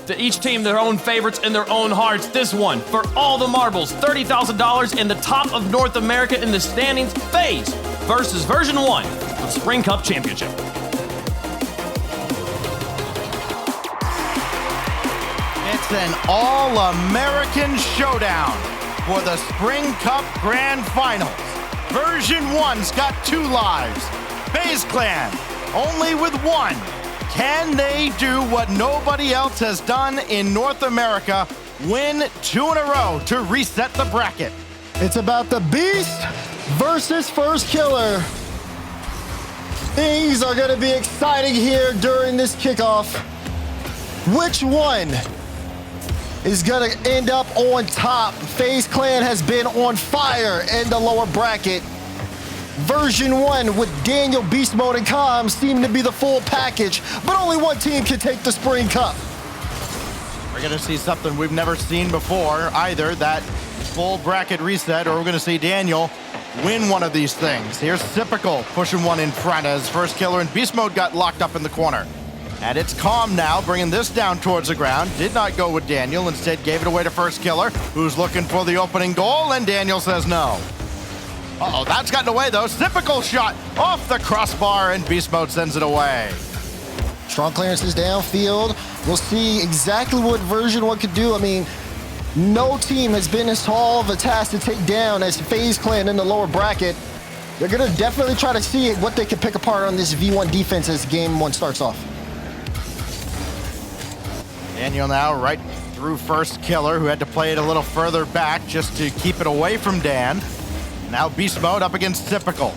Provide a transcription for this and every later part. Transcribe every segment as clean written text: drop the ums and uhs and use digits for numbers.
To each team their own favorites in their own hearts. This one, for all the marbles, $30,000 in the top of North America in the standings. FaZe versus Version1 for the Spring Cup Championship. It's an all-American showdown for the Spring Cup Grand Finals. Version1's got 2 lives. FaZe Clan only with 1. Can they do what nobody else has done in North America? Win 2 in a row to reset the bracket. It's about the Beast versus First Killer. Things are going to be exciting here during this kickoff. Which one is going to end up on top? FaZe Clan has been on fire in the lower bracket. Version1 with Daniel, Beast Mode, and Calm seem to be the full package, but only one team can take the Spring Cup. We're going to see something we've never seen before, either that full bracket reset, or we're going to see Daniel win one of these things. Here's Typical pushing one in front as First Killer and Beast Mode got locked up in the corner. And it's Calm now, bringing this down towards the ground. Did not go with Daniel, instead gave it away to First Killer, who's looking for the opening goal, and Daniel says no. Uh-oh, that's gotten away though. Typical shot off the crossbar, and Beast Mode sends it away. Strong clearances downfield. We'll see exactly what Version1 could do. I mean, no team has been as tall of a task to take down as FaZe Clan in the lower bracket. They're going to definitely try to see what they can pick apart on this V1 defense as game 1 starts off. Daniel now right through First Killer, who had to play it a little further back just to keep it away from Dan. Now Beast Mode up against Typical.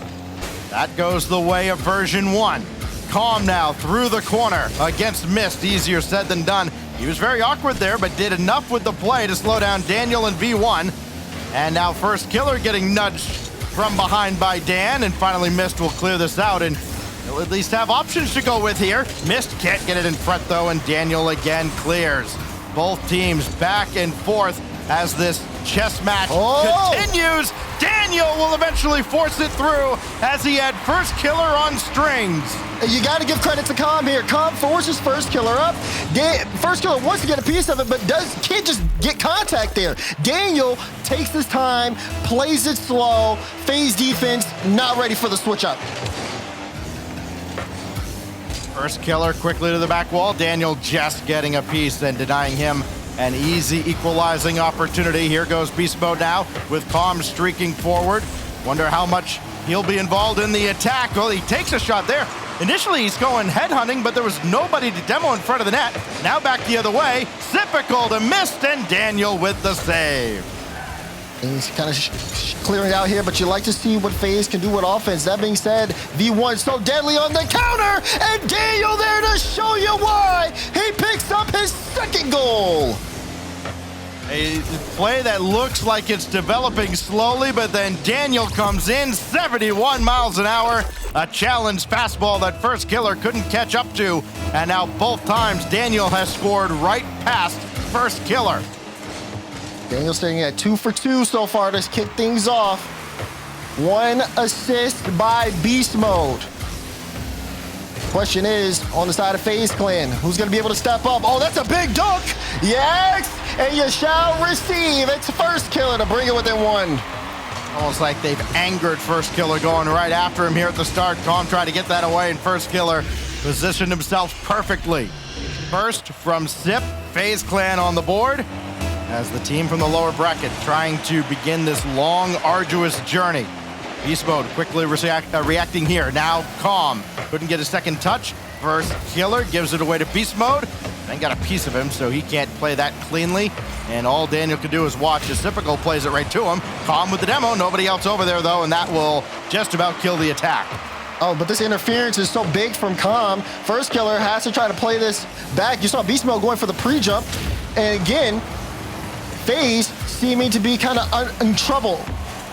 That goes the way of Version1. Calm now through the corner against Mist. Easier said than done. He was very awkward there, but did enough with the play to slow down Daniel and V1. And now First Killer getting nudged from behind by Dan, and finally Mist will clear this out, and he'll at least have options to go with here. Mist can't get it in front though, and Daniel again clears. Both teams back and forth as this chess match continues. Daniel will eventually force it through as he had First Killer on strings. You got to give credit to Calm here. Calm forces First Killer up. First Killer wants to get a piece of it, but can't just get contact there. Daniel takes his time, plays it slow. FaZe defense not ready for the switch up. First Killer quickly to the back wall. Daniel just getting a piece and denying him an easy equalizing opportunity. Here goes Beast Mode now with Calm streaking forward. Wonder how much he'll be involved in the attack. Well, he takes a shot there. Initially, he's going headhunting, but there was nobody to demo in front of the net. Now back the other way. Typical to Mist, and Daniel with the save. He's kind of clearing out here, but you like to see what FaZe can do with offense. That being said, V1 so deadly on the counter, and Daniel there to show you why. He picks up his second goal. A play that looks like it's developing slowly, but then Daniel comes in, 71 miles an hour. A challenge fastball that First Killer couldn't catch up to. And now both times, Daniel has scored right past First Killer. Daniel staying at 2 for 2 so far to kick things off. 1 assist by Beast Mode. Question is, on the side of FaZe Clan, who's going to be able to step up? Oh, that's a big dunk! Yes! And you shall receive. It's First Killer to bring it within 1. Almost like they've angered First Killer going right after him here at the start. Calm tried to get that away, and First Killer positioned himself perfectly. First from Sip, FaZe Clan on the board, as the team from the lower bracket trying to begin this long, arduous journey. Beast Mode quickly reacting here. Now Calm couldn't get a second touch. First Killer gives it away to Beast Mode, then got a piece of him, so he can't play that cleanly. And all Daniel can do is watch as Typical plays it right to him. Calm with the demo, nobody else over there though, and that will just about kill the attack. Oh, but this interference is so big from Calm. First Killer has to try to play this back. You saw Beast Mode going for the pre-jump, and again, FaZe seeming to be kind of in trouble.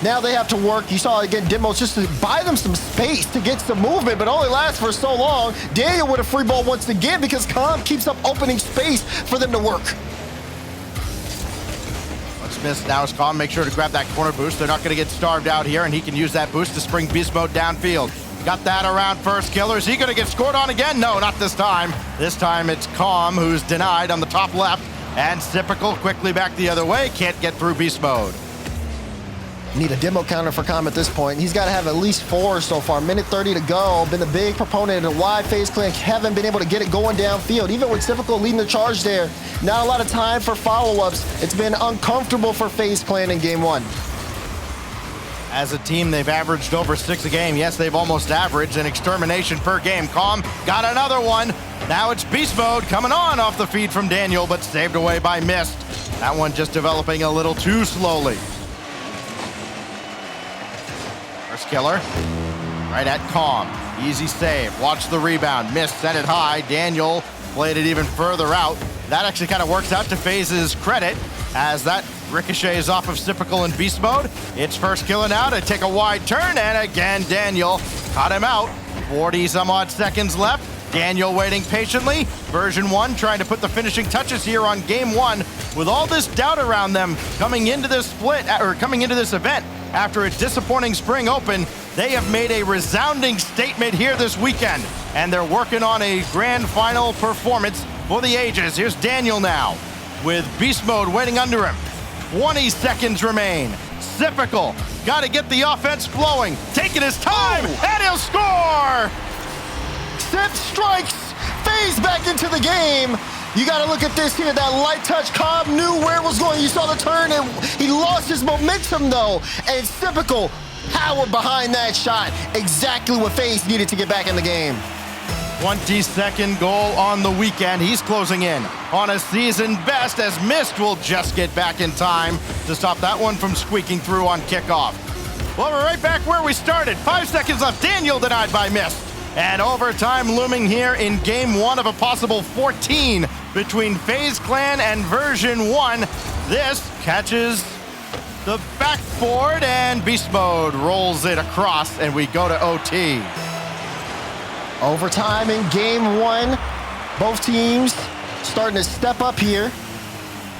Now they have to work. You saw again demos just to buy them some space to get some movement, but only lasts for so long. Daniel with a free ball once again because Calm keeps up opening space for them to work. Let's miss now as Calm make sure to grab that corner boost. They're not going to get starved out here, and he can use that boost to spring Beast Mode downfield. Got that around first killer. Is he going to get scored on again? No, not this time. This time it's Calm who's denied on the top left. And Typical quickly back the other way. Can't get through beast mode. Need a demo counter for Calm at this point. He's got to have at least 4 so far. Minute 30 to go. Been a big proponent of why FaZe Clan haven't been able to get it going downfield. Even with Typical leading the charge there, not a lot of time for follow-ups. It's been uncomfortable for FaZe Clan in game 1. As a team, they've averaged over 6 a game. Yes, they've almost averaged an extermination per game. Calm got another one. Now it's beast mode coming on off the feed from Daniel, but saved away by Mist. That one just developing a little too slowly. First killer, right at Calm. Easy save, watch the rebound. Mist sent it high, Daniel played it even further out. That actually kind of works out to FaZe's credit as that ricochets off of Typical in beast mode. It's first killer now to take a wide turn, and again, Daniel caught him out. 40 some odd seconds left. Daniel waiting patiently. Version1 trying to put the finishing touches here on game 1 with all this doubt around them coming into this coming into this event. After a disappointing spring open, they have made a resounding statement here this weekend, and they're working on a grand final performance for the ages. Here's Daniel now with beast mode waiting under him. 20 seconds remain. Typical got to get the offense flowing, taking his time, and he'll score! Sip strikes FaZe back into the game. You got to look at this here. That light touch, Calm knew where it was going. You saw the turn, and he lost his momentum, though. And Typical power behind that shot. Exactly what FaZe needed to get back in the game. 22nd goal on the weekend. He's closing in on a season best as Mist will just get back in time to stop that one from squeaking through on kickoff. Well, we're right back where we started. 5 seconds left. Daniel denied by Mist. And overtime looming here in game 1 of a possible 14 between FaZe Clan and Version1. This catches the backboard and beast mode rolls it across and we go to OT. Overtime in game 1. Both teams starting to step up here.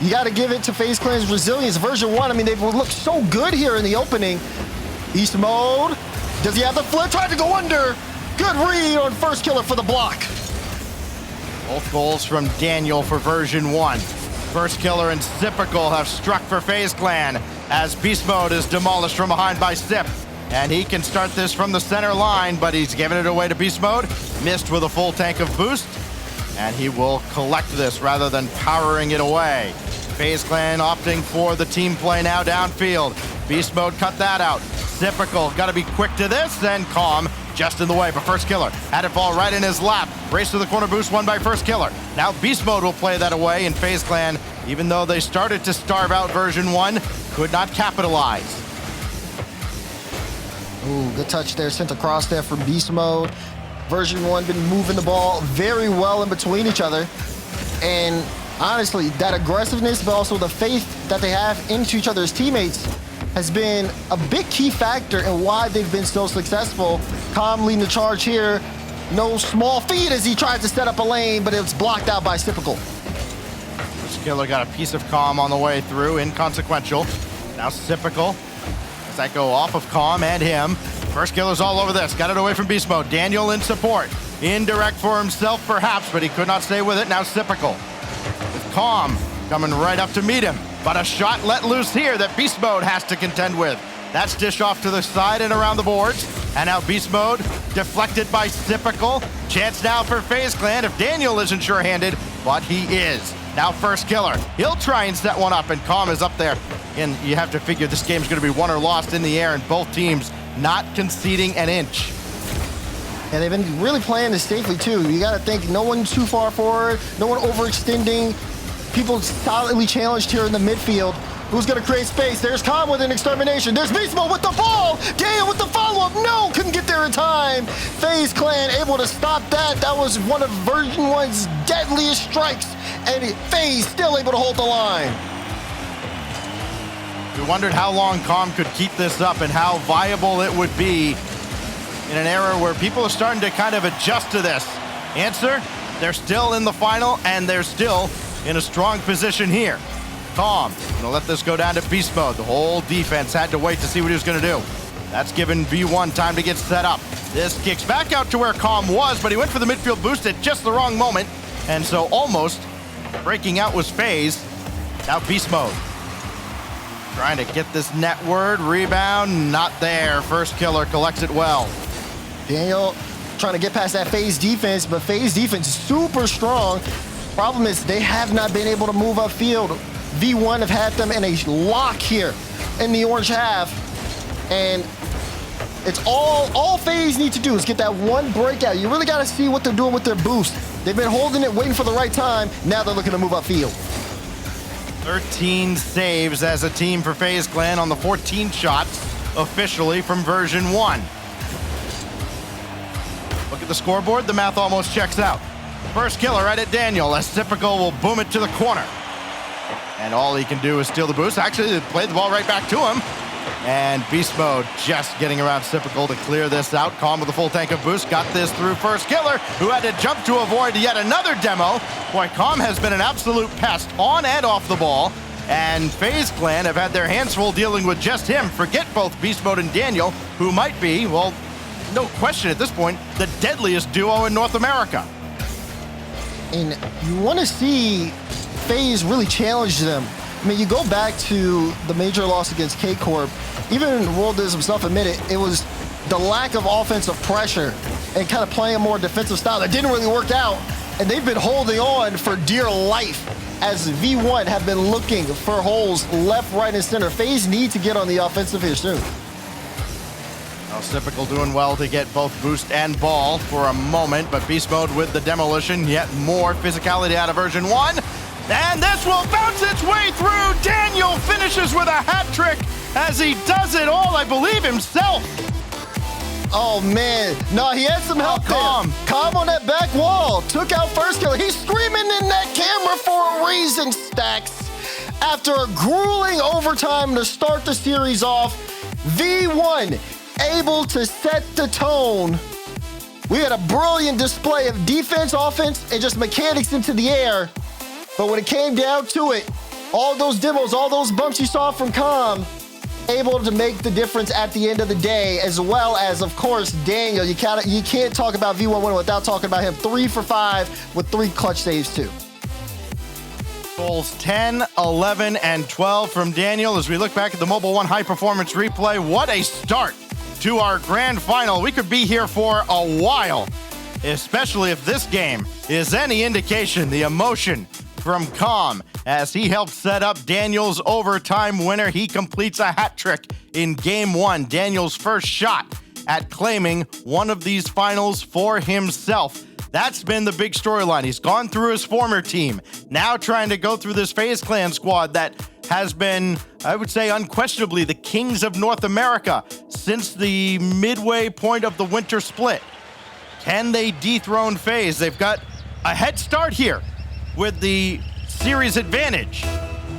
You got to give it to FaZe Clan's resilience. Version1, I mean, they've looked so good here in the opening. Beast mode. Does he have the flip? Tried to go under. Good read on first killer for the block. Both goals from Daniel for Version1. First killer and Typical have struck for FaZe Clan as beast mode is demolished from behind by Sip. And he can start this from the center line, but he's giving it away to beast mode. Missed with a full tank of boost. And he will collect this rather than powering it away. FaZe Clan opting for the team play now downfield. Beast mode cut that out. Typical got to be quick to this, and Calm just in the way, but first killer had it fall right in his lap. Race to the corner boost won by first killer. Now beast mode will play that away, and FaZe Clan, even though they started to starve out Version1, could not capitalize. Ooh, good touch there, sent across there from beast mode. Version1 been moving the ball very well in between each other. And honestly, that aggressiveness, but also the faith that they have into each other's teammates has been a big key factor in why they've been so successful. Calm leading the charge here. No small feat as he tries to set up a lane, but it's blocked out by Typical. Killer got a piece of Calm on the way through, inconsequential. Now Typical, as that go off of Calm and him. First killer's all over this, got it away from beast mode. Daniel in support. Indirect for himself perhaps, but he could not stay with it. Now Typical with Calm coming right up to meet him. But a shot let loose here that beast mode has to contend with. That's dish off to the side and around the boards. And now beast mode deflected by Typical. Chance now for FaZe Clan if Daniel isn't sure-handed, but he is. Now first killer. He'll try and set one up, and Calm is up there. And you have to figure this game's going to be won or lost in the air, and both teams not conceding an inch. And they've been really playing this safely, too. You got to think no one too far forward, no one overextending. People solidly challenged here in the midfield. Who's going to create space? There's Calm with an extermination. There's beast mode with the ball. Daniel with the follow-up. No, couldn't get there in time. FaZe Clan able to stop that. That was one of Version1's deadliest strikes. And FaZe still able to hold the line. We wondered how long Calm could keep this up and how viable it would be in an era where people are starting to kind of adjust to this. Answer, they're still in the final and they're still in a strong position here. Calm gonna let this go down to beast mode. The whole defense had to wait to see what he was gonna do. That's given V1 time to get set up. This kicks back out to where Calm was, but he went for the midfield boost at just the wrong moment. And so almost breaking out was FaZe. Now beast mode. Trying to get this netward. Rebound, not there. First killer collects it well. Daniel trying to get past that FaZe defense, but FaZe defense is super strong. Problem is they have not been able to move upfield. V1 have had them in a lock here in the orange half. And it's all FaZe need to do is get that one breakout. You really got to see what they're doing with their boost. They've been holding it, waiting for the right time. Now they're looking to move upfield. 13 saves as a team for FaZe Clan on the 14 shots officially from version 1. Look at the scoreboard, the math almost checks out. First killer right at Daniel, as Typical will boom it to the corner. And all he can do is steal the boost. Actually, they played the ball right back to him. And beast mode just getting around Typical to clear this out. Calm with a full tank of boost, got this through first killer, who had to jump to avoid yet another demo. Boy, Calm has been an absolute pest on and off the ball. And FaZe Clan have had their hands full dealing with just him. Forget both beast mode and Daniel, who might be, well, no question at this point, the deadliest duo in North America. And you want to see FaZe really challenge them. I mean, you go back to the major loss against K-Corp, even Worldis himself admitted it was the lack of offensive pressure and kind of playing a more defensive style that didn't really work out. And they've been holding on for dear life as V1 have been looking for holes left, right, and center. FaZe need to get on the offensive here soon. Typical doing well to get both boost and ball for a moment, but beast mode with the demolition, yet more physicality out of version 1. And this will bounce its way through. Daniel finishes with a hat trick as he does it all, I believe, himself. Oh man, no, he had some help there. Calm on that back wall, took out first killer. He's screaming in that camera for a reason, Stacks. After a grueling overtime to start the series off, V1 able to set the tone. We had a brilliant display of defense, offense, and just mechanics into the air. But when it came down to it, all those demos, all those bumps you saw from Calm, able to make the difference at the end of the day, as well as, of course, Daniel. You can't talk about V1 winning without talking about him. 3 for 5 with 3 clutch saves, too. Goals 10, 11, and 12 from Daniel. As we look back at the Mobile 1 high-performance replay, what a start to our grand final. We could be here for a while, especially if this game is any indication. The emotion from Calm as he helped set up Daniel's overtime winner. He completes a hat trick in game 1. Daniel's first shot at claiming one of these finals for himself. That's been the big storyline. He's gone through his former team, now trying to go through this FaZe Clan squad that has been, I would say, unquestionably the kings of North America since the midway point of the winter split. Can they dethrone FaZe? They've got a head start here with the series advantage,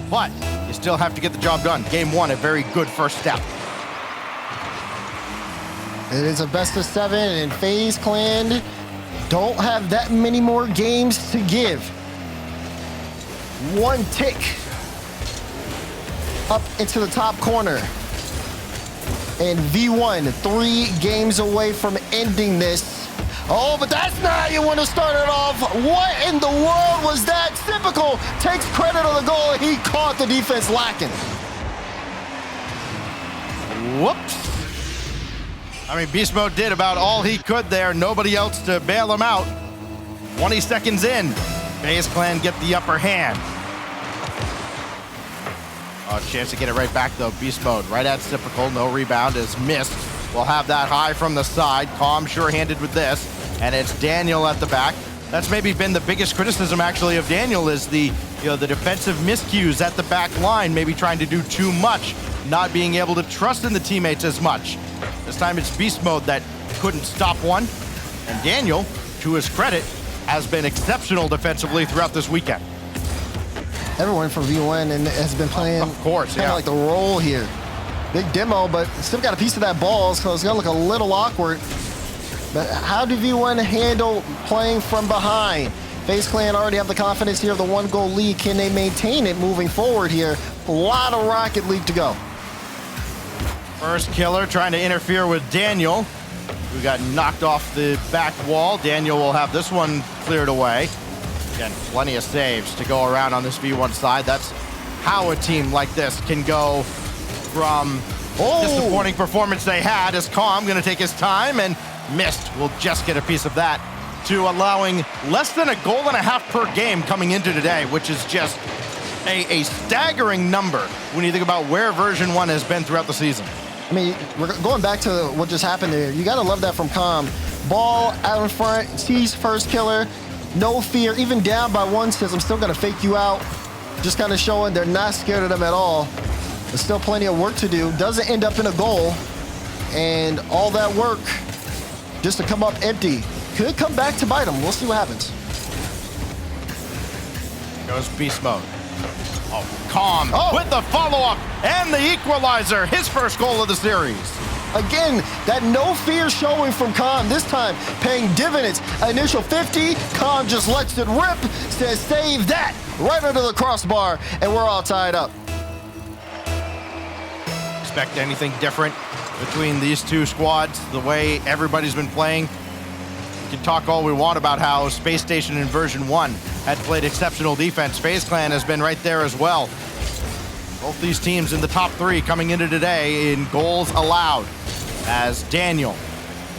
but you still have to get the job done. Game 1, a very good first step. It is a best of 7, and FaZe Clan don't have that many more games to give. One tick up into the top corner. And V1, 3 games away from ending this. Oh, but that's not how you want to start it off. What in the world was that? Typical takes credit on the goal, and he caught the defense lacking. Whoops. I mean, Beast Mode did about all he could there. Nobody else to bail him out. 20 seconds in, FaZe Clan get the upper hand. Oh, chance to get it right back, though. Beast Mode right at Typical. No rebound is missed. We'll have that high from the side. Calm sure-handed with this. And it's Daniel at the back. That's maybe been the biggest criticism, actually, of Daniel is the defensive miscues at the back line, maybe trying to do too much, not being able to trust in the teammates as much. This time it's Beast Mode that couldn't stop one. And Daniel, to his credit, has been exceptional defensively throughout this weekend. Everyone from V1 and has been playing, of course, kind of like the role here. Big demo, but still got a piece of that ball, so it's gonna look a little awkward. But how do V1 handle playing from behind? FaZe Clan already have the confidence here of the 1-goal lead. Can they maintain it moving forward here? A lot of Rocket League to go. First killer trying to interfere with Daniel, who got knocked off the back wall. Daniel will have this one cleared away. Again, plenty of saves to go around on this V1 side. That's how a team like this can go from disappointing performance they had as Calm going to take his time and missed. Will just get a piece of that, to allowing less than a goal and a half per game coming into today, which is just a staggering number when you think about where Version 1 has been throughout the season. I mean, we're going back to what just happened there. You got to love that from Calm. Ball out in front, sees first killer, no fear, even down by one, says, I'm still going to fake you out. Just kind of showing they're not scared of them at all. There's still plenty of work to do. Doesn't end up in a goal. And all that work just to come up empty. Could come back to bite him. We'll see what happens. Goes beast mode. Oh, Calm with the follow-up and the equalizer. His first goal of the series. Again, that no fear showing from Calm, this time paying dividends. Initial 50, Calm just lets it rip, says save that, right under the crossbar, and we're all tied up. Expect anything different between these two squads, the way everybody's been playing? We can talk all we want about how Space Station and Version 1 had played exceptional defense. FaZe Clan has been right there as well. Both these teams in the top 3 coming into today in goals allowed, as Daniel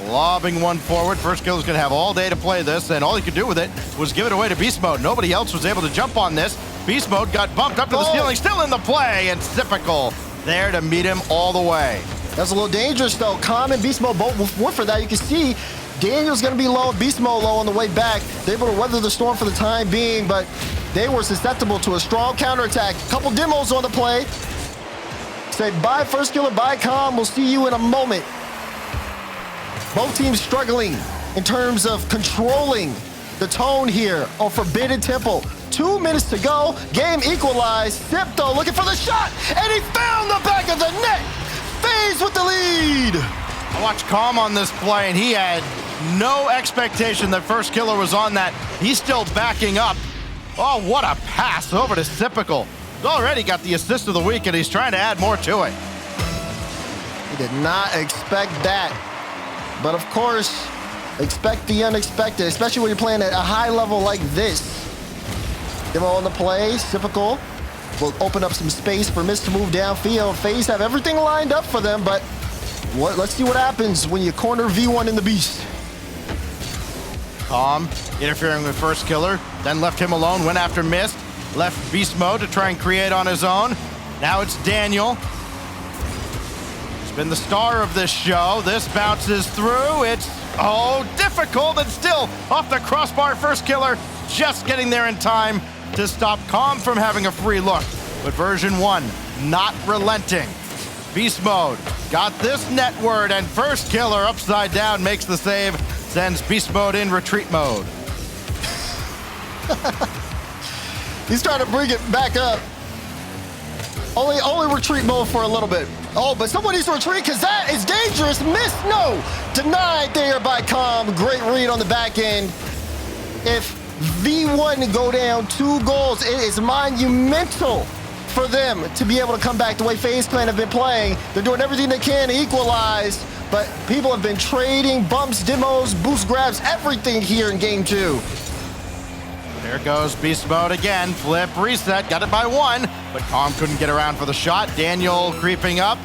lobbing one forward. First kill is going to have all day to play this, and all he could do with it was give it away to Beast Mode. Nobody else was able to jump on this. Beast Mode got bumped up to the ceiling, still in the play, and typical there to meet him all the way. That's a little dangerous, though. Calm and Beast Mode both went for that. You can see Daniel's going to be low, Beast Mode low on the way back. They're able to weather the storm for the time being, but they were susceptible to a strong counterattack. Couple demos on the play. Say bye, first killer, bye, Calm. We'll see you in a moment. Both teams struggling in terms of controlling the tone here on Forbidden Temple. 2 minutes to go. Game equalized. Sip, though, looking for the shot, and he found the back of the net. FaZe with the lead. I watched Calm on this play, and he had no expectation that first killer was on that. He's still backing up. Oh, what a pass over to Typical. He's already got the assist of the week, and he's trying to add more to it. He did not expect that. But of course, expect the unexpected, especially when you're playing at a high level like this. Demo on the play, Typical will open up some space for Mist to move downfield. FaZe have everything lined up for them, but let's see what happens when you corner V1 in the Beast. Calm interfering with first killer, then left him alone, went after Mist, left Beast Mode to try and create on his own. Now it's Daniel. He's been the star of this show. This bounces through. It's, difficult, and still off the crossbar. First killer just getting there in time to stop Calm from having a free look. But Version 1 not relenting. Beast Mode got this net word, and first killer upside down makes the save, sends Beast Mode in retreat mode. He's trying to bring it back up. Only retreat mode for a little bit. Oh, but someone needs to retreat because that is dangerous. Miss, no. Denied there by Calm. Great read on the back end. If V1 go down 2 goals, it is monumental for them to be able to come back the way FaZe Clan have been playing. They're doing everything they can to equalize, but people have been trading bumps, demos, boost grabs, everything here in game 2. There goes Beast Mode again. Flip, reset, got it by 1, but Calm couldn't get around for the shot. Daniel creeping up,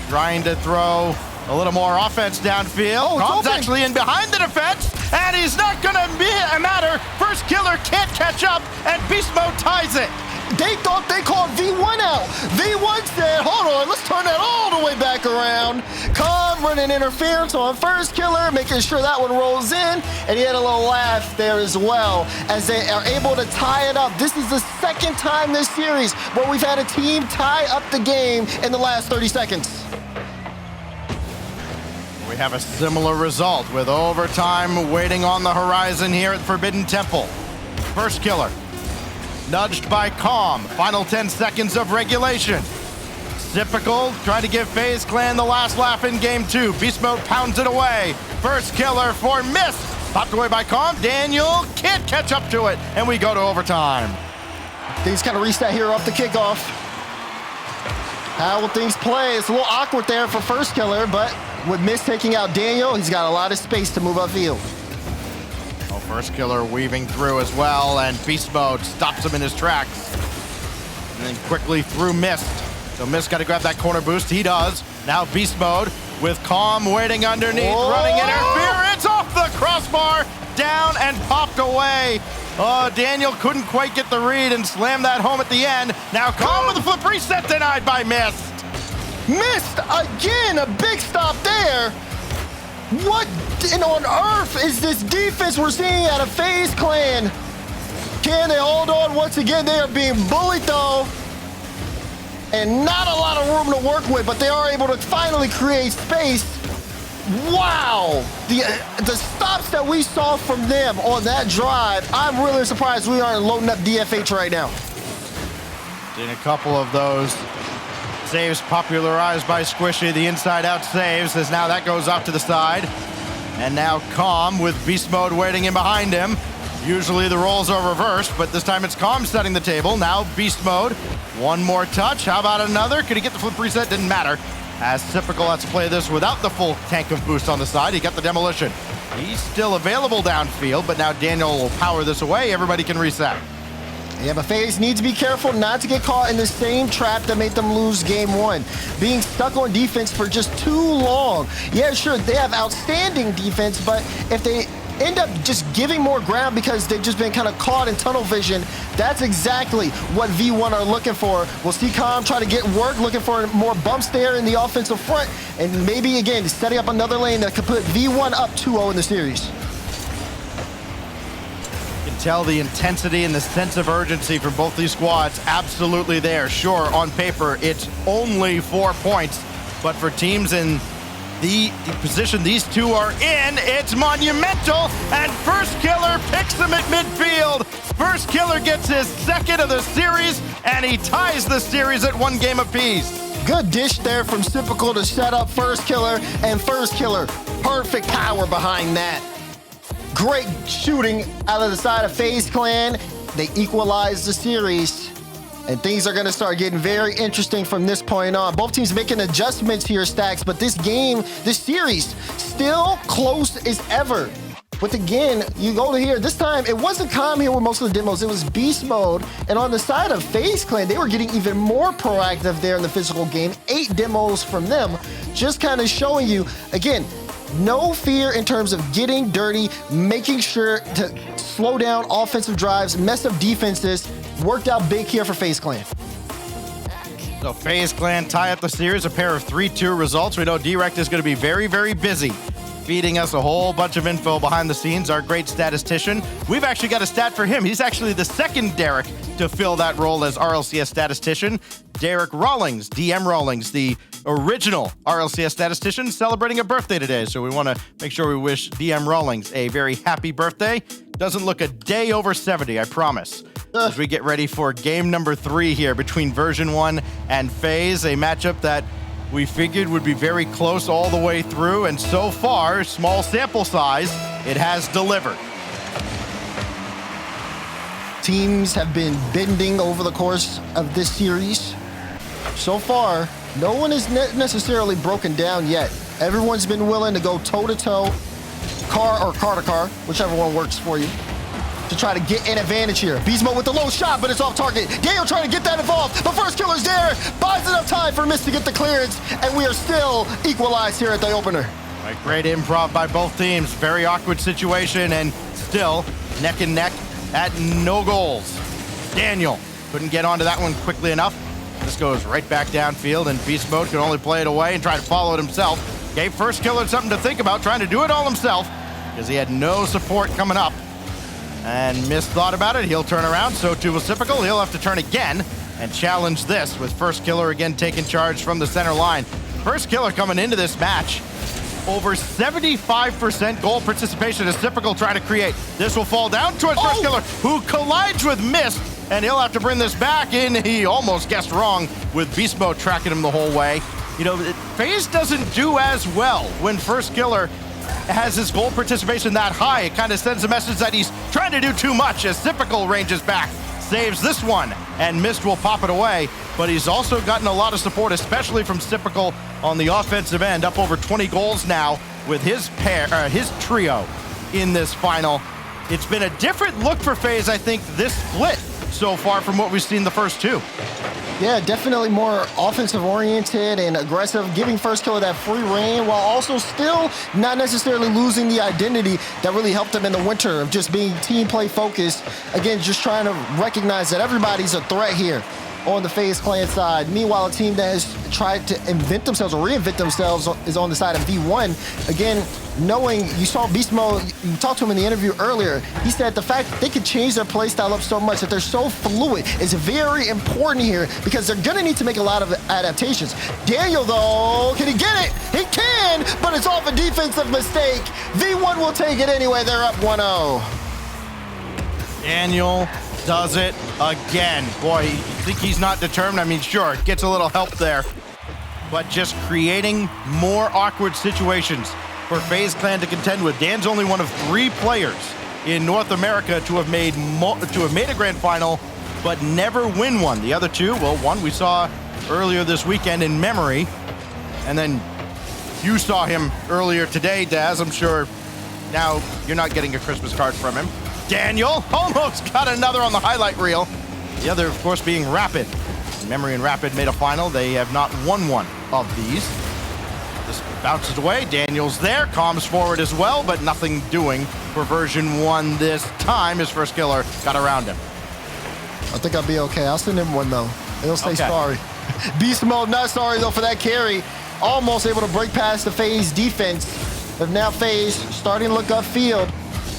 trying to throw a little more offense downfield. Calm's actually in behind the defense, and he's not gonna matter. First killer can't catch up, and Beast Mode ties it. They thought they called V1 out. V1 said, hold on, let's turn that all the way back around. Calm running interference on first killer, making sure that one rolls in, and he had a little laugh there as well as they are able to tie it up. This is the second time this series where we've had a team tie up the game in the last 30 seconds. We have a similar result with overtime waiting on the horizon here at Forbidden Temple. First killer nudged by Calm. Final 10 seconds of regulation. Typical trying to give FaZe Clan the last laugh in game 2. Beast Mode pounds it away. First killer for Miss. Popped away by Calm. Daniel can't catch up to it, and we go to overtime. Things kind of reset here off the kickoff. How will things play? It's a little awkward there for First Killer, but with Mist taking out Daniel, he's got a lot of space to move upfield. Oh, First Killer weaving through as well, and Beast Mode stops him in his tracks. And then quickly through Mist. So Mist got to grab that corner boost. He does. Now Beast Mode with Calm waiting underneath, running interference off the crossbar, down and popped away. Oh, Daniel couldn't quite get the read and slammed that home at the end. Now Calm with the flip reset denied by Mist. Mist again, a big stop there. What on earth is this defense we're seeing out of FaZe Clan? Can they hold on once again? They are being bullied though. And not a lot of room to work with, but they are able to finally create space. Wow, the stops that we saw from them on that drive, I'm really surprised we aren't loading up DFH right now. In a couple of those saves popularized by Squishy, the inside-out saves, as now that goes off to the side. And now Calm with Beast Mode waiting in behind him. Usually the roles are reversed, but this time it's Calm setting the table. Now Beast Mode, one more touch. How about another? Could he get the flip reset? Didn't matter. As Typical has to play this without the full tank of boost on the side. He got the demolition. He's still available downfield, but now Daniel will power this away. Everybody can reset. Yeah, but FaZe needs to be careful not to get caught in the same trap that made them lose game one. Being stuck on defense for just too long. Yeah, sure, they have outstanding defense, but if they end up just giving more ground because they've just been kind of caught in tunnel vision, that's exactly what V1 are looking for. We'll see Calm try to get work, looking for more bumps there in the offensive front, and maybe, again, setting up another lane that could put V1 up 2-0 in the series. You can tell the intensity and the sense of urgency from both these squads absolutely there. Sure, on paper, it's only 4 points, but for teams in the position these two are in, it's monumental, and First Killer picks them at midfield. First Killer gets his second of the series, and he ties the series at 1 game apiece. Good dish there from Typical to set up First Killer, and First Killer, perfect power behind that. Great shooting out of the side of FaZe Clan. They equalize the series. And things are going to start getting very interesting from this point on. Both teams making adjustments here, Stacks, but this game, this series, still close as ever. But again, you go to here, this time it wasn't Calm here with most of the demos, it was Beast Mode. And on the side of FaZe Clan, they were getting even more proactive there in the physical game. 8 demos from them, just kind of showing you, again, no fear in terms of getting dirty, making sure to slow down offensive drives, mess up defenses. Worked out big here for FaZe Clan. So FaZe Clan tie up the series, a pair of 3-2 results. We know Direct is going to be very, very busy, feeding us a whole bunch of info behind the scenes, our great statistician. We've actually got a stat for him. He's actually the second Derek to fill that role as RLCS statistician. Derek Rawlings, DM Rawlings, the original RLCS statistician, celebrating a birthday today. So we want to make sure we wish DM Rawlings a very happy birthday. Doesn't look a day over 70, I promise. As we get ready for game number 3 here between Version1 and FaZe, a matchup that we figured would be very close all the way through, and so far, small sample size, it has delivered. Teams have been bending over the course of this series. So far, no one is necessarily broken down yet. Everyone's been willing to go toe-to-toe, car or car-to-car, whichever one works for you, to try to get an advantage here. Beast Mode with the low shot, but it's off target. Daniel trying to get that involved. The First Killer's there, buys enough time for Mist to get the clearance, and we are still equalized here at the opener. Right, great improv by both teams. Very awkward situation, and still neck and neck at no goals. Daniel couldn't get onto that one quickly enough. This goes right back downfield, and Beast Mode could only play it away and try to follow it himself. Gave First Killer something to think about, trying to do it all himself, because he had no support coming up. And Mist thought about it. He'll turn around. So too will Typical. He'll have to turn again and challenge this with First Killer again taking charge from the center line. First Killer coming into this match, over 75% goal participation as Typical trying to create. This will fall down towards First Killer, who collides with Mist, and he'll have to bring this back in. He almost guessed wrong with Beast Mode tracking him the whole way. You know, FaZe doesn't do as well when First Killer has his goal participation that high. It kind of sends a message that he's trying to do too much as Typical ranges back, saves this one, and Mist will pop it away. But he's also gotten a lot of support, especially from Typical on the offensive end, up over 20 goals now with his trio in this final. It's been a different look for FaZe, I think, this split so far from what we've seen the first two. Yeah, definitely more offensive-oriented and aggressive, giving First Killer that free reign while also still not necessarily losing the identity that really helped them in the winter of just being team play focused. Again, just trying to recognize that everybody's a threat here on the FaZe clan side. Meanwhile, a team that has tried to invent themselves or reinvent themselves is on the side of V1. Again, knowing, you saw Beast Mode, you talked to him in the interview earlier, he said the fact that they can change their play style up so much, that they're so fluid, is very important here because they're gonna need to make a lot of adaptations. Daniel though, can he get it? He can, but it's off a defensive mistake. V1 will take it anyway, they're up 1-0. Daniel does it again. Boy, you think he's not determined? I mean, sure, gets a little help there, but just creating more awkward situations for FaZe Clan to contend with. Dan's only one of 3 players in North America to have made a grand final, but never win one. The other 2, well, one we saw earlier this weekend in Memory, and then you saw him earlier today, Daz. I'm sure now you're not getting a Christmas card from him. Daniel almost got another on the highlight reel. The other, of course, being Rapid. Memory and Rapid made a final. They have not won one of these. This bounces away. Daniel's there. Comes forward as well, but nothing doing for Version1 this time. His First Killer got around him. I think I'll be okay. I'll send him one though. He'll say sorry. Beast Mode not sorry though for that carry. Almost able to break past the FaZe defense. But now FaZe starting to look upfield.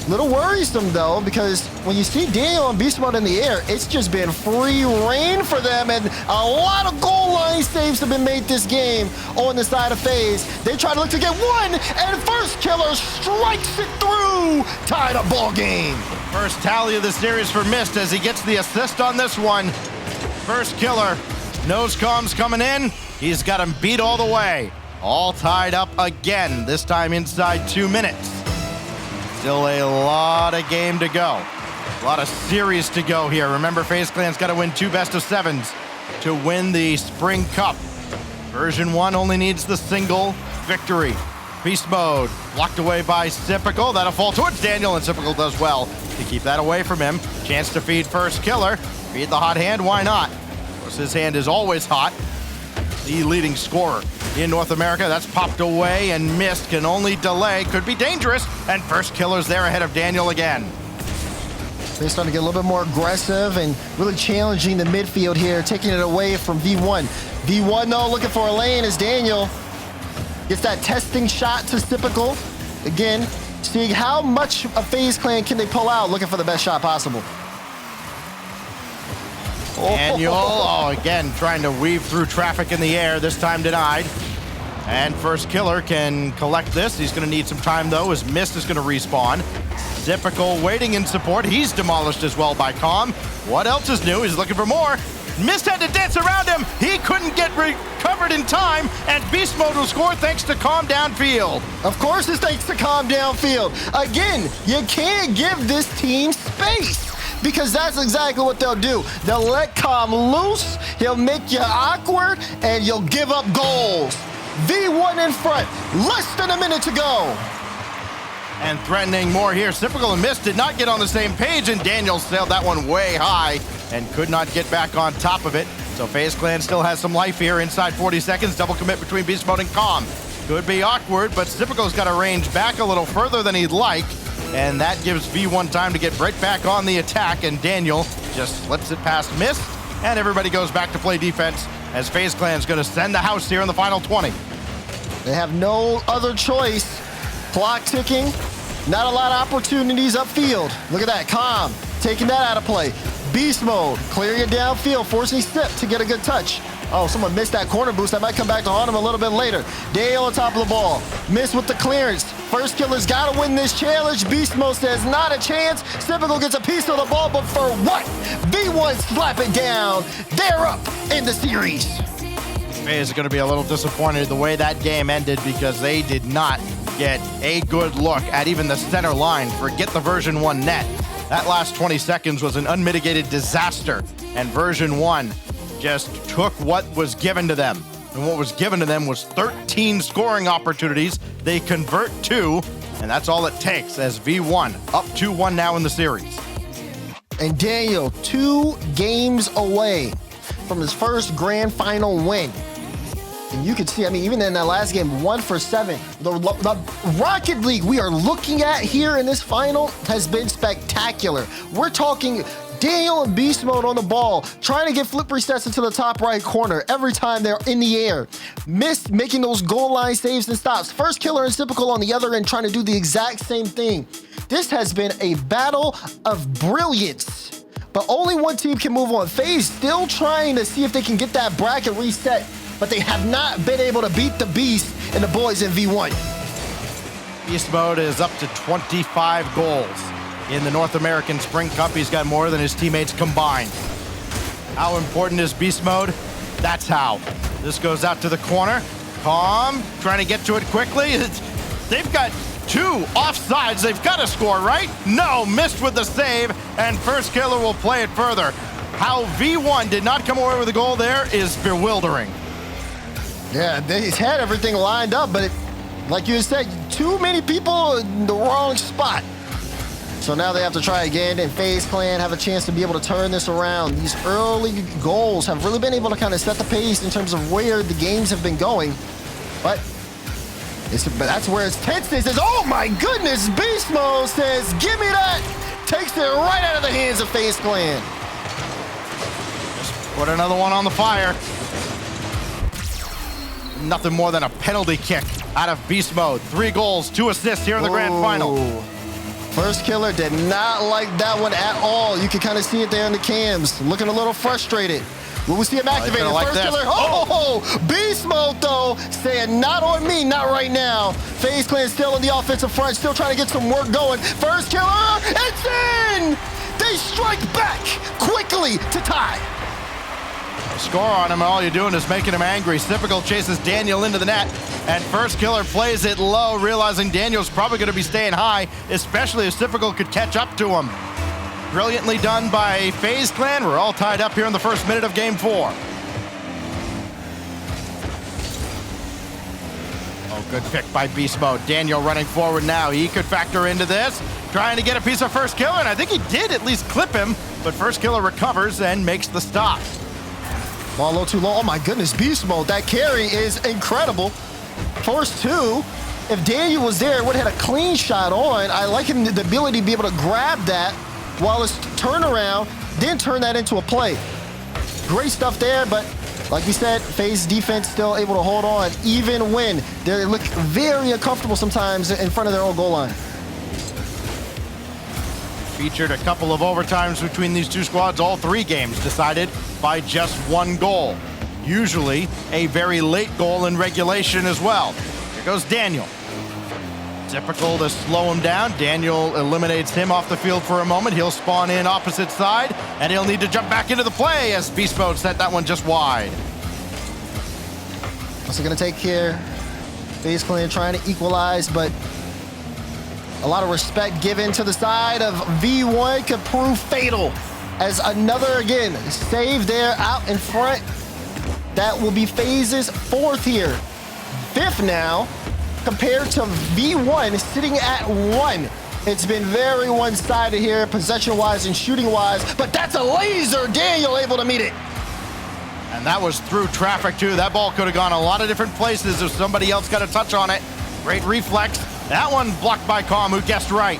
Little worrisome though, because when you see Daniel and Beast Mode in the air, it's just been free reign for them, and a lot of goal line saves have been made this game on the side of FaZe. They try to look to get one, and First Killer strikes it through. Tied up ball game. First tally of the series for Mist as he gets the assist on this one. First Killer, nose comms coming in. He's got him beat all the way. All tied up again, this time inside 2 minutes. Still a lot of game to go. A lot of series to go here. Remember, FaZe Clan's got to win 2 best-of-7s to win the Spring Cup. Version1 only needs the single victory. Beast Mode blocked away by Typical. That'll fall towards Daniel, and Typical does well to keep that away from him. Chance to feed First Killer. Feed the hot hand, why not? Of course, his hand is always hot. The leading scorer in North America. That's popped away, and Mist can only delay. Could be dangerous, and First Killer's there ahead of Daniel again. They're starting to get a little bit more aggressive and really challenging the midfield here, taking it away from V1. V1, though, looking for a lane as Daniel gets that testing shot to Typical. Again, seeing how much of FaZe Clan can they pull out, looking for the best shot possible. Daniel, again, trying to weave through traffic in the air, this time denied. And First Killer can collect this. He's going to need some time, though, as Mist is going to respawn. Typical waiting in support. He's demolished as well by Calm. What else is new? He's looking for more. Mist had to dance around him. He couldn't get recovered in time, and Beast Mode will score thanks to Calm downfield. Of course it's thanks to Calm downfield. Again, you can't give this team space, because that's exactly what they'll do. They'll let Calm loose, he'll make you awkward, and you'll give up goals. V1 in front, less than a minute to go. And threatening more here. Typical and Mist did not get on the same page, and Daniel sailed that one way high and could not get back on top of it. So FaZe Clan still has some life here inside 40 seconds. Double commit between Beast Mode and Calm. Could be awkward, but Typical's got to range back a little further than he'd like. And that gives V1 time to get right back on the attack, and Daniel just slips it past Mist, and everybody goes back to play defense as FaZe Clan's going to send the house here in the final 20. They have no other choice. Clock ticking, not a lot of opportunities upfield. Look at that, Calm taking that out of play. Beast Mode clearing it downfield, forcing Sip to get a good touch. Oh, someone missed that corner boost. That might come back to haunt him a little bit later. Daniel on top of the ball. Missed with the clearance. First Killer's got to win this challenge. Beast Mode says not a chance. Typical gets a piece of the ball, but for what? V1 slap it down. They're up in the series. FaZe is going to be a little disappointed the way that game ended, because they did not get a good look at even the center line. Forget the Version1 net. That last 20 seconds was an unmitigated disaster and Version1 just took what was given to them. And what was given to them was 13 scoring opportunities. They convert 2, and that's all it takes as V1 up 2-1 now in the series. And Daniel, 2 games away from his first grand final win. And you can see, I mean, even in that last game, 1 for 7. The Rocket League we are looking at here in this final has been spectacular. We're talking Daniel and Beast Mode on the ball, trying to get flip resets into the top right corner every time they're in the air. Missed making those goal line saves and stops. First Killer and Typical on the other end trying to do the exact same thing. This has been a battle of brilliance, but only one team can move on. FaZe still trying to see if they can get that bracket reset, but they have not been able to beat the Beast and the boys in V1. Beast Mode is up to 25 goals. In the North American Spring Cup, he's got more than his teammates combined. How important is Beast Mode? That's how. This goes out to the corner. Calm, trying to get to it quickly. They've got 2 offsides. They've got to score, right? No, missed with the save, and First Killer will play it further. How V1 did not come away with a goal there is bewildering. Yeah, he's had everything lined up, but like you said, too many people in the wrong spot. So now they have to try again, and FaZe Clan have a chance to be able to turn this around. These early goals have really been able to kind of set the pace in terms of where the games have been going. But that's where it's tense. It says, oh my goodness, Beast Mode says, give me that. Takes it right out of the hands of FaZe Clan. Just put another one on the fire. Nothing more than a penalty kick out of Beast Mode. 3 goals, 2 assists here in the grand final. First Killer did not like that one at all. You can kind of see it there in the cams. Looking a little frustrated. Will we see him activated? First Killer, Beast Mode though, saying not on me, not right now. FaZe Clan still in the offensive front, still trying to get some work going. First Killer, it's in! They strike back quickly to tie. Score on him, and all you're doing is making him angry. Typical chases Daniel into the net, and First Killer plays it low, realizing Daniel's probably going to be staying high, especially if Typical could catch up to him. Brilliantly done by FaZe Clan. We're all tied up here in the first minute of Game 4. Oh, good pick by Beast Mode. Daniel running forward now. He could factor into this, trying to get a piece of First Killer, and I think he did at least clip him, but First Killer recovers and makes the stop. Ball a little too low. Oh my goodness, Beast Mode. That carry is incredible. First 2. If Daniel was there, would have had a clean shot on. I like him, the ability to be able to grab that while it's turnaround, then turn that into a play. Great stuff there, but like we said, FaZe defense still able to hold on, even when they look very uncomfortable sometimes in front of their own goal line. Featured a couple of overtimes between these 2 squads, all 3 games decided by just 1 goal. Usually a very late goal in regulation as well. Here goes Daniel. Typical to slow him down. Daniel eliminates him off the field for a moment. He'll spawn in opposite side, and he'll need to jump back into the play as Beast Mode sent that one just wide. Also gonna take care. FaZe Clan trying to equalize, but a lot of respect given to the side of V1 could prove fatal. As another, again, save there out in front. That will be FaZe's 4th here. 5th now, compared to V1 sitting at 1. It's been very one-sided here, possession-wise and shooting-wise, but that's a laser. Daniel able to meet it. And that was through traffic, too. That ball could have gone a lot of different places if somebody else got a touch on it. Great reflex. That one blocked by Calm, who guessed right.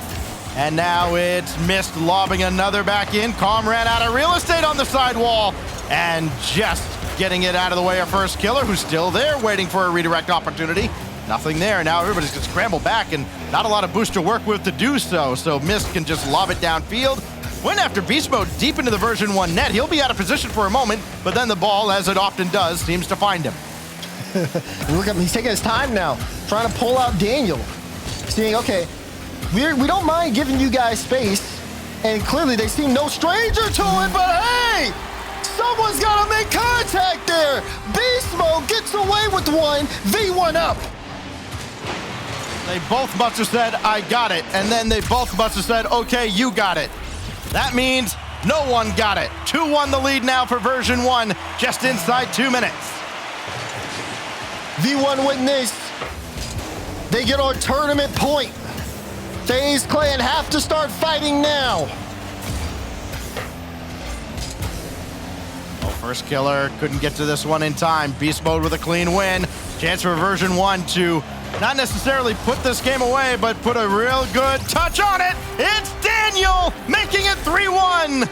And now it's missed, lobbing another back in. Calm ran out of real estate on the side wall, and just getting it out of the way of First Killer, who's still there waiting for a redirect opportunity. Nothing there. Now everybody's going to scramble back, and not a lot of boost to work with to do so. So Mist can just lob it downfield. Went after Beast Mode deep into the Version1 net. He'll be out of position for a moment, but then the ball, as it often does, seems to find him. Look at him. He's taking his time now, trying to pull out Daniel. Seeing, okay, we don't mind giving you guys space, and clearly they seem no stranger to it, but hey, someone's got to make contact there. Beast Mode gets away with one, V1 up. They both must have said, I got it, and then they both must have said, okay, you got it. That means No one got it. 2-1 the lead now for version 1, just inside 2 minutes. V1 win this. They get on tournament point. FaZe Clan have to start fighting now. First killer couldn't get to this one in time. Beast mode with a clean win. Chance for version 1 to not necessarily put this game away, but put a real good touch on it. It's Daniel making it 3-1.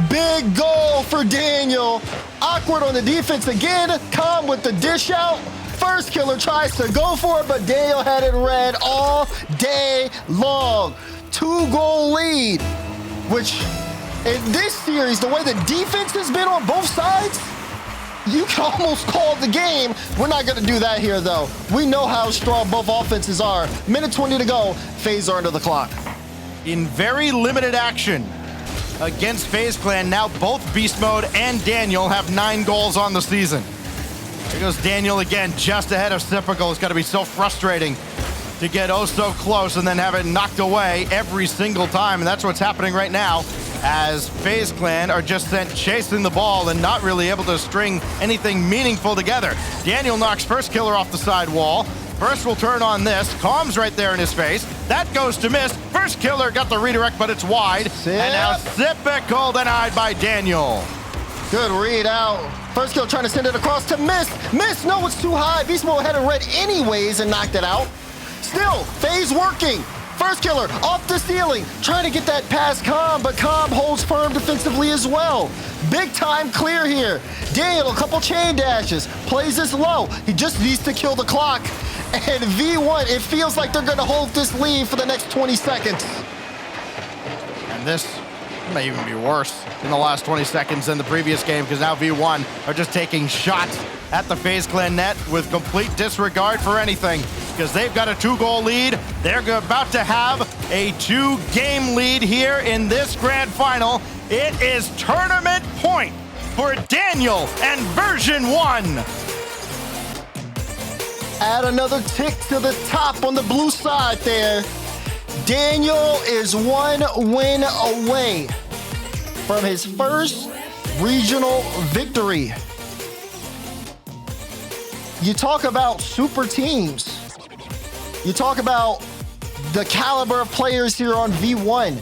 Big goal for Daniel. Awkward on the defense again. Calm with the dish out. First killer tries to go for it, but Daniel had it read all day long. 2-goal lead, which in this series, the way the defense has been on both sides, you can almost call the game. We're not going to do that here, though. We know how strong both offenses are. Minute 20 to go. FaZe are under the clock. In very limited action against FaZe Clan, now both Beast Mode and Daniel have 9 goals on the season. Here goes Daniel again, just ahead of Typical. It's got to be so frustrating to get oh so close and then have it knocked away every single time. And that's what's happening right now, as FaZe Clan are just sent chasing the ball and not really able to string anything meaningful together. Daniel knocks first killer off the side wall. First will turn on this. Calm's right there in his face. That goes to miss. First killer got the redirect, but it's wide. And now Typical denied by Daniel. Good read out. First kill trying to send it across to Miss. Miss, no, it's too high. Beast Mode had it red anyways and knocked it out. Still, FaZe working. First killer off the ceiling, trying to get that past Calm, but Calm holds firm defensively as well. Big time clear here. Daniel, a couple chain dashes, plays this low. He just needs to kill the clock. And V1, it feels like they're gonna hold this lead for the next 20 seconds. And this may even be worse in the last 20 seconds than the previous game, because now V1 are just taking shots at the FaZe Clan net with complete disregard for anything, because they've got a 2-goal lead. They're about to have a 2-game lead here in this grand final. It is tournament point for Daniel and version 1. Add another tick to the top on the blue side there. Daniel is 1 win away from his first regional victory. You talk about super teams. You talk about the caliber of players here on V1.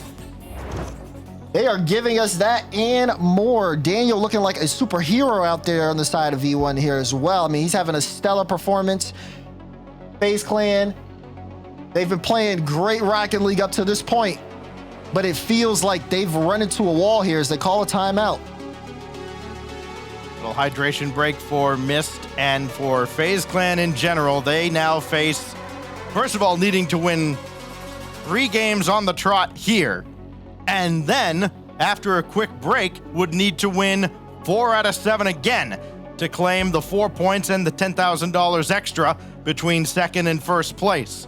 They are giving us that and more. Daniel looking like a superhero out there on the side of V1 here as well. I mean, he's having a stellar performance. FaZe Clan, they've been playing great Rocket League up to this point, but it feels like they've run into a wall here as they call a timeout. Little hydration break for Mist and for FaZe Clan in general. They now face, first of all, needing to win 3 games on the trot here, and then after a quick break would need to win 4 out of 7 again to claim the 4 points and the $10,000 extra between second and first place.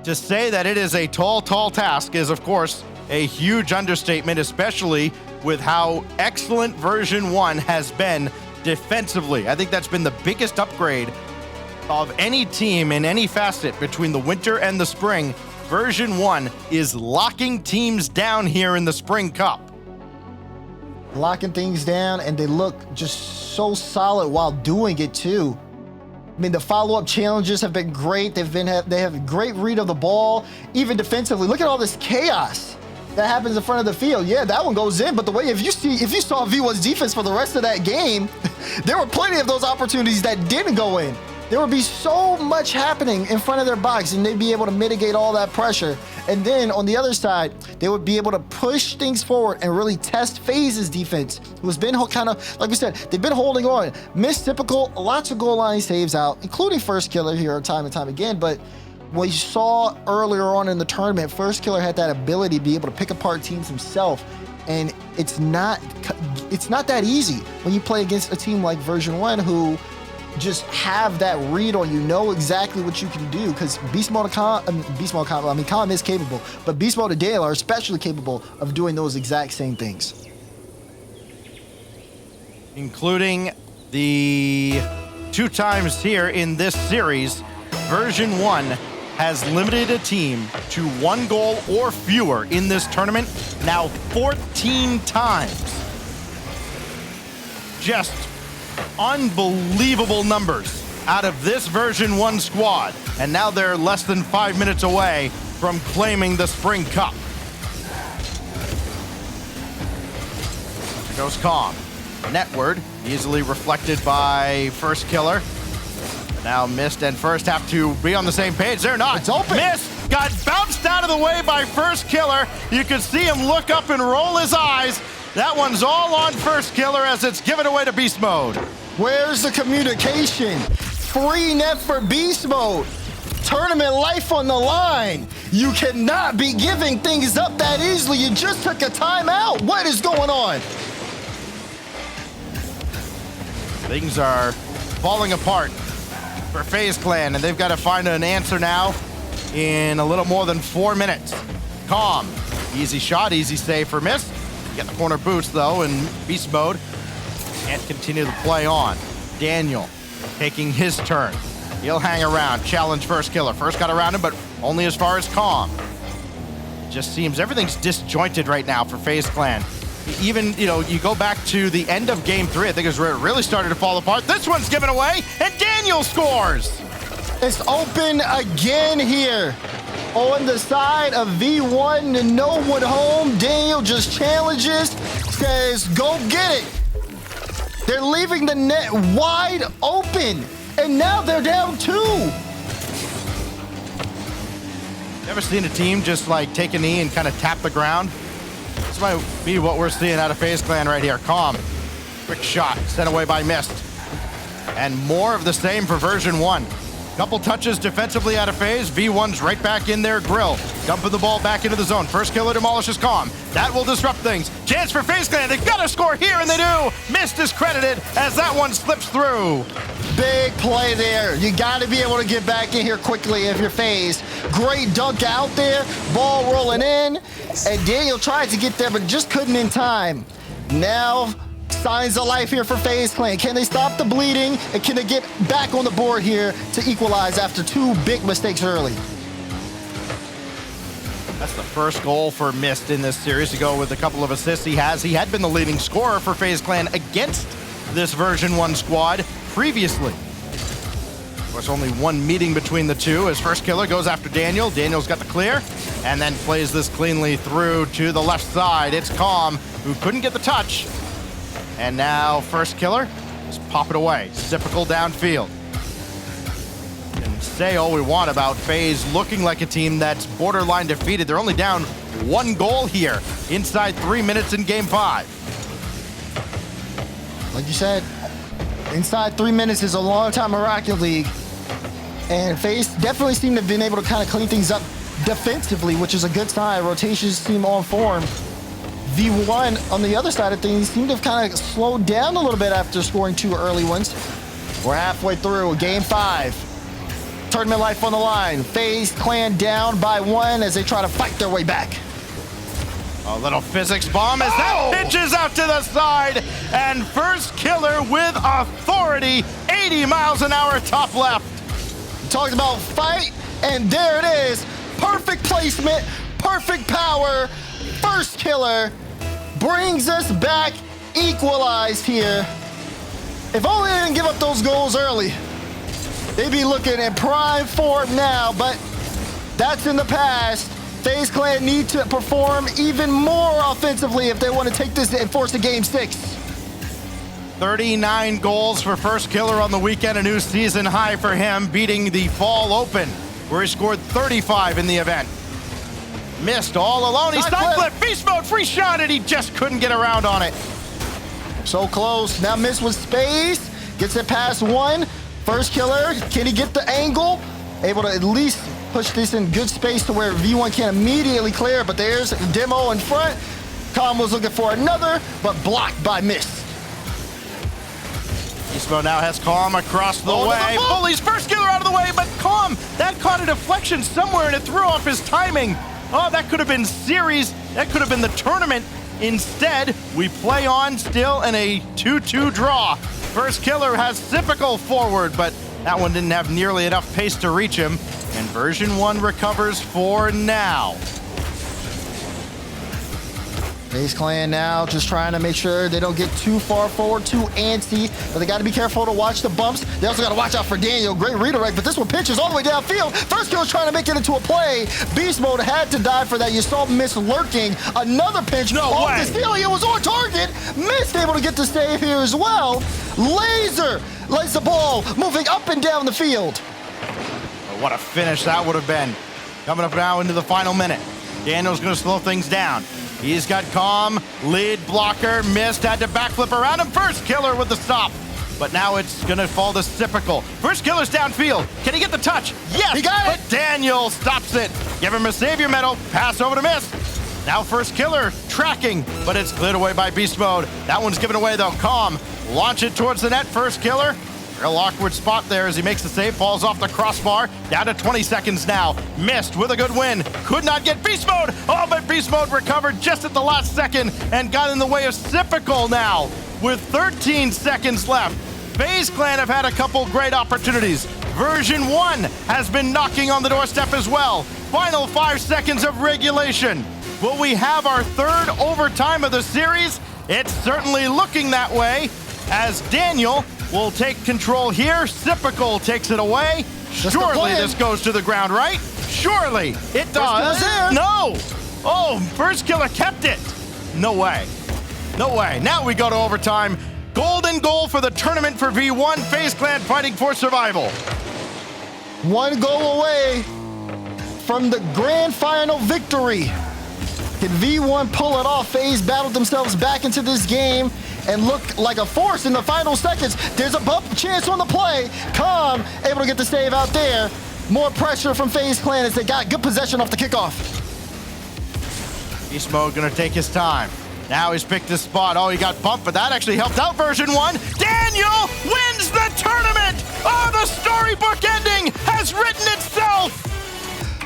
To say that it is a tall task is, of course, a huge understatement, especially with how excellent version 1 has been defensively. I think that's been the biggest upgrade of any team in any facet between the winter and the spring. Version 1 is locking teams down here in the Spring Cup. Locking things down, and they look just so solid while doing it too. I mean, the follow-up challenges have been great. They have a great read of the ball, even defensively. Look at all this chaos that happens in front of the field. Yeah, that one goes in, but the way if you saw V1's defense for the rest of that game, there were plenty of those opportunities that didn't go in. There would be so much happening in front of their box, and they'd be able to mitigate all that pressure. And then on the other side, they would be able to push things forward and really test FaZe's defense, who has been kind of, like we said, they've been holding on. Missed Typical, lots of goal line saves out, including First Killer here time and time again. But what you saw earlier on in the tournament, First Killer had that ability to be able to pick apart teams himself. And it's not that easy when you play against a team like version 1 who just have that read on you, know exactly what you can do, because Calm is capable, but Beast Mode and Dale are especially capable of doing those exact same things. Including the 2 times here in this series, version 1 has limited a team to 1 goal or fewer in this tournament now 14 times. Just unbelievable numbers out of this Version 1 squad. And now they're less than 5 minutes away from claiming the Spring Cup. There goes Calm. Netward, easily reflected by First Killer. Now Mist and First have to be on the same page. They're not. It's open. Mist got bounced out of the way by First Killer. You can see him look up and roll his eyes. That one's all on First Killer as it's given away to Beast Mode. Where's the communication? Free net for Beast Mode. Tournament life on the line. You cannot be giving things up that easily. You just took a timeout. What is going on? Things are falling apart for FaZe Clan, and they've got to find an answer now in a little more than 4 minutes. Calm, easy shot, easy save for Mist. Get the corner boost though in Beast Mode. Can't continue the play on. Daniel taking his turn. He'll hang around, challenge First Killer. First got around him, but only as far as Calm. Just seems everything's disjointed right now for FaZe Clan. Even, you go back to the end of Game 3, I think is where it really started to fall apart. This one's given away, and Daniel scores! It's open again here. On the side of V1, no one home. Daniel just challenges, says, go get it. They're leaving the net wide open, and now they're down 2. Ever seen a team just take a knee and kind of tap the ground? This might be what we're seeing out of FaZe Clan right here. Calm, quick shot, sent away by Mist. And more of the same for Version 1. Couple touches defensively out of FaZe. V1's right back in their grill. Dumping the ball back into the zone. First Killer demolishes Calm. That will disrupt things. Chance for FaZe Clan. They've got to score here, and they do. Mist is credited as that one slips through. Big play there. You got to be able to get back in here quickly if you're FaZe. Great dunk out there. Ball rolling in. And Daniel tried to get there, but just couldn't in time. Now, signs of life here for FaZe Clan. Can they stop the bleeding? And can they get back on the board here to equalize after 2 big mistakes early? That's the first goal for Mist in this series to go with a couple of assists he has. He had been the leading scorer for FaZe Clan against this Version 1 squad previously. There's only one meeting between the two as First Killer goes after Daniel. Daniel's got the clear and then plays this cleanly through to the left side. It's Calm, who couldn't get the touch. And now First Killer just pop it away. Typical downfield. And say all we want about FaZe looking like a team that's borderline defeated. They're only down 1 goal here inside 3 minutes in Game 5. Like you said, inside 3 minutes is a long time in Rocket League. And FaZe definitely seem to have been able to kind of clean things up defensively, which is a good sign. Rotations seem on form. V1 on the other side of things seem to have kind of slowed down a little bit after scoring 2 early ones. We're halfway through Game 5. Tournament life on the line. FaZe Clan down by 1 as they try to fight their way back. A little physics bomb as that pitches out to the side. And First Killer with authority. 80 miles an hour top left. Talked about fight, and there it is. Perfect placement, perfect power. First Killer brings us back, equalized here. If only they didn't give up those goals early. They'd be looking in prime form now, but that's in the past. FaZe Clan need to perform even more offensively if they want to take this and force a Game 6. 39 goals for First Killer on the weekend, a new season high for him, beating the Fall Open, where he scored 35 in the event. Missed all alone. He's side flip, Beast Mode, free shot, and he just couldn't get around on it. So close. Now Mist with space. Gets it past 1. First Killer, can he get the angle? Able to at least push this in good space to where V1 can immediately clear, but there's Demo in front. Calm was looking for another, but blocked by Mist. Beast Mode now has Calm across the way. Bullies First Killer out of the way, but Calm, that caught a deflection somewhere and it threw off his timing. Oh, that could have been series. That could have been the tournament. Instead, we play on still in a 2-2 draw. First Killer has typical forward, but that one didn't have nearly enough pace to reach him. And Version 1 recovers for now. FaZe Clan now just trying to make sure they don't get too far forward, too antsy, but they got to be careful to watch the bumps. They also got to watch out for Daniel. Great redirect, but this one pitches all the way downfield. First kill is trying to make it into a play. Beast Mode had to die for that. You saw Miss lurking. Another pinch. No way. The stealing, it was on target. Missed able to get the save here as well. Laser lights the ball, moving up and down the field. What a finish that would have been. Coming up now into the final minute. Daniel's going to slow things down. He's got Calm, lead blocker, missed, had to backflip around him. First killer with the stop. But now it's going to fall to Typical. First killer's downfield. Can he get the touch? Yes, he got it. But Daniel stops it. Give him a savior medal. Pass over to Miss. Now first killer tracking, but it's cleared away by Beast Mode. That one's given away though. Calm, launch it towards the net. First killer. Real awkward spot there as he makes the save, falls off the crossbar. Down to 20 seconds now. Missed with a good win. Could not get Beast Mode. Oh, but Beast Mode recovered just at the last second and got in the way of Typical now with 13 seconds left. FaZe Clan have had a couple great opportunities. Version1 has been knocking on the doorstep as well. Final 5 seconds of regulation. Will we have our third overtime of the series? It's certainly looking that way as Daniel will take control here. Typical takes it away. Surely this goes to the ground, right? Surely it does. No. Oh, first killer kept it. No way. No way. Now we go to overtime. Golden goal for the tournament for V1. FaZe Clan fighting for survival. One goal away from the grand final victory. Can V1 pull it off? FaZe battled themselves back into this game and look like a force in the final seconds. There's a bump chance on the play. Calm able to get the save out there. More pressure from FaZe Clan as they got good possession off the kickoff. Beast Mode gonna take his time. Now he's picked his spot. Oh, he got bumped, but that actually helped out Version1. Daniel wins the tournament! Oh, the storybook ending has written itself!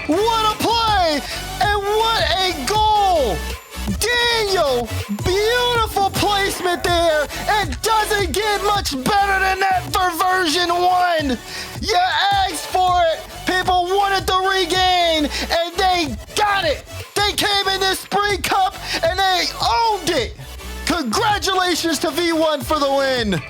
What a play! And what a goal! Daniel, beautiful placement there. It doesn't get much better than that for Version1. You asked for it. People wanted the regain, and they got it. They came in this Spring Cup, and they owned it. Congratulations to V1 for the win.